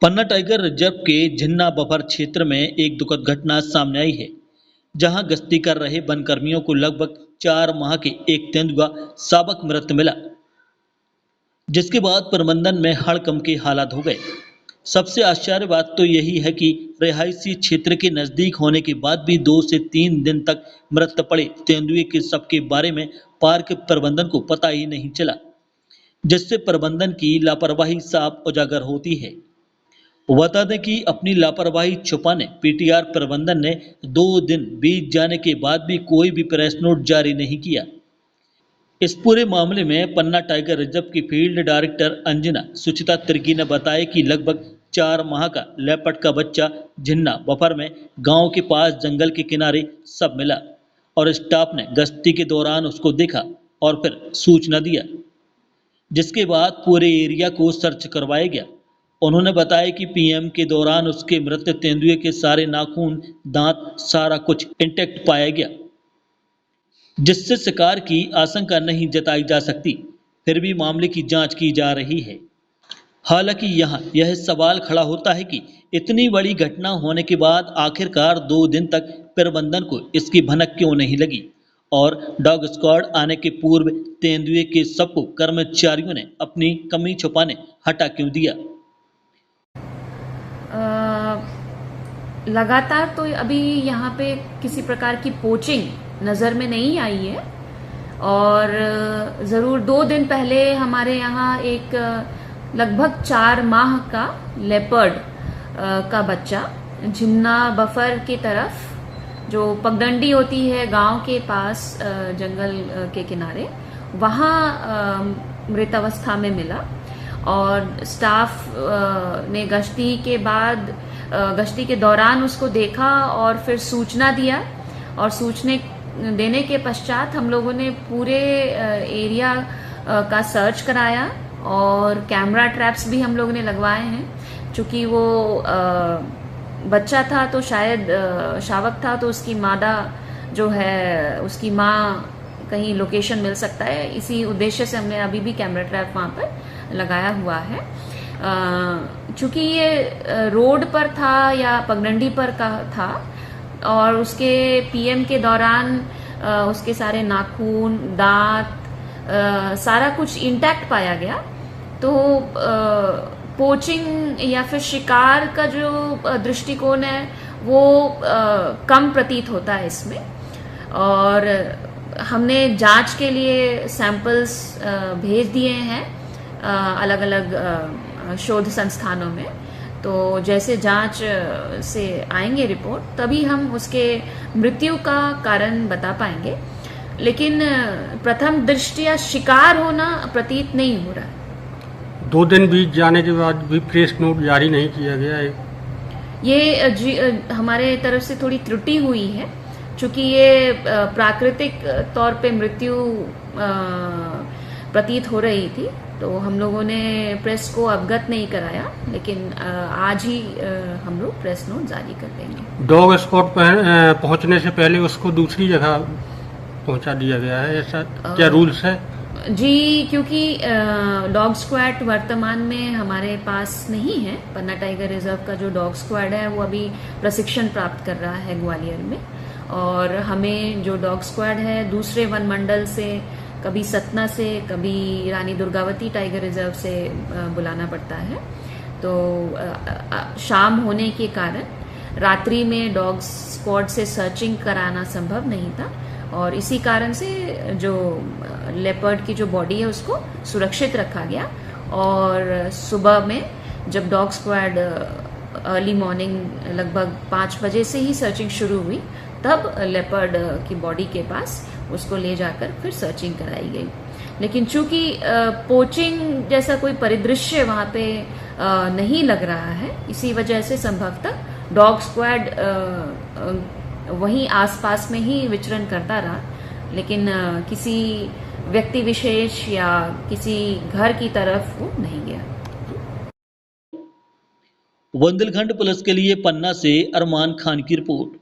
पन्ना tiger reserve के झिन्ना buffer क्षेत्र में एक दुखद घटना सामने आई है, जहां गश्ती कर रहे वनकर्मियों को लगभग 4 माह के एक तेंदुआ शावक मृत मिला, जिसके बाद प्रबंधन में हड़कंप के हालात हो गए। सबसे आश्चर्य बात तो यही है कि रिहायशी क्षेत्र के नजदीक होने के बाद भी 2 से 3 दिन तक मृत पड़े तेंदुए के शव के बारे में पार्क प्रबंधन को पता ही नहीं चला, जिससे प्रबंधन की लापरवाही साफ उजागर होती है। बता दें कि अपनी लापरवाही छुपाने पीटीआर प्रबंधन ने 2 दिन बीत जाने के बाद भी कोई भी प्रेस नोट जारी नहीं किया। इस पूरे मामले में पन्ना टाइगर रिजर्व की फील्ड डायरेक्टर अंजना सुचिता तिर्की ने बताया कि लगभग 4 माह का लेपर्ड का बच्चा झिन्ना बफर में गांव के पास जंगल के किनारे सब मिला और स्टाफ ने गश्ती के दौरान उसको देखा और फिर सूचना दिया, जिसके बाद पूरे एरिया को सर्च करवाया गया। उन्होंने बताया कि पीएम के दौरान उसके मृत तेंदुए के सारे नाखून, दांत, सारा कुछ इंटैक्ट पाया गया, जिससे शिकार की आशंका नहीं जताई जा सकती। फिर भी मामले की जांच की जा रही है। हालांकि यहाँ यह सवाल खड़ा होता है कि इतनी बड़ी घटना होने के बाद आखिरकार 2 दिन तक प्रबंधन को इसकी भनक क्यों नहीं लगी और डॉग स्क्वाड आने के पूर्व तेंदुए के शव को कर्मचारियों ने अपनी कमी छुपाने हटा क्यों दिया। लगातार तो अभी यहाँ पे किसी प्रकार की पोचिंग नज़र में नहीं आई है और ज़रूर 2 दिन पहले हमारे यहाँ एक लगभग 4 माह का लेपर्ड का बच्चा झिन्ना बफर की तरफ, जो पगडंडी होती है गांव के पास जंगल के किनारे, वहाँ मृतावस्था में मिला और स्टाफ ने गश्ती के दौरान उसको देखा और फिर सूचना दिया और सूचना देने के पश्चात हम लोगों ने पूरे एरिया का सर्च कराया और कैमरा ट्रैप्स भी हम लोगों ने लगवाए हैं। चूंकि वो बच्चा था तो शायद शावक था, तो उसकी मादा जो है, उसकी माँ कहीं लोकेशन मिल सकता है, इसी उद्देश्य से हमने अभी भी कैमरा ट्रैप वहाँ पर लगाया हुआ है। चूंकि ये रोड पर था या पगडंडी पर का था और उसके पीएम के दौरान उसके सारे नाखून, दांत, सारा कुछ इंटैक्ट पाया गया, तो पोचिंग या फिर शिकार का जो दृष्टिकोण है वो कम प्रतीत होता है इसमें। और हमने जांच के लिए सैंपल्स भेज दिए हैं अलग अलग शोध संस्थानों में, तो जैसे जांच से आएंगे रिपोर्ट तभी हम उसके मृत्यु का कारण बता पाएंगे, लेकिन प्रथम दृष्टया शिकार होना प्रतीत नहीं हो रहा है। 2 दिन बीत जाने के बाद भी प्रेस नोट जारी नहीं किया गया है। ये हमारे तरफ से थोड़ी त्रुटि हुई है, चूंकि ये प्राकृतिक तौर पे मृत्यु प्रतीत हो रही थी, तो हम लोगों ने प्रेस को अवगत नहीं कराया, लेकिन आज ही हम लोग प्रेस नोट जारी कर देंगे। डॉग स्क्वाड पहुंचने से पहले उसको दूसरी जगह पहुंचा दिया गया है, ऐसा क्या रूल्स है? जी, क्योंकि डॉग स्क्वाड वर्तमान में हमारे पास नहीं है। पन्ना टाइगर रिजर्व का जो डॉग स्क्वाड है वो अभी प्रशिक्षण प्राप्त कर रहा है ग्वालियर में, और हमें जो डॉग स्क्वाड है दूसरे वन मंडल से, कभी सतना से, कभी रानी दुर्गावती टाइगर रिजर्व से बुलाना पड़ता है। तो शाम होने के कारण रात्रि में डॉग स्क्वाड से सर्चिंग कराना संभव नहीं था, और इसी कारण से जो लेपर्ड की जो बॉडी है उसको सुरक्षित रखा गया। और सुबह में जब डॉग स्क्वाड अर्ली मॉर्निंग लगभग 5 बजे से ही सर्चिंग शुरू हुई, तब लेपर्ड की बॉडी के पास उसको ले जाकर फिर सर्चिंग कराई गई। लेकिन चूंकि पोचिंग जैसा कोई परिदृश्य वहाँ पे नहीं लग रहा है, इसी वजह से संभवतः डॉग स्क्वाड वहीं आसपास में ही विचरण करता रहा, लेकिन किसी व्यक्ति विशेष या किसी घर की तरफ वो नहीं गया। बुंदेलखंड पुलिस के लिए पन्ना से अरमान खान की रिपोर्ट।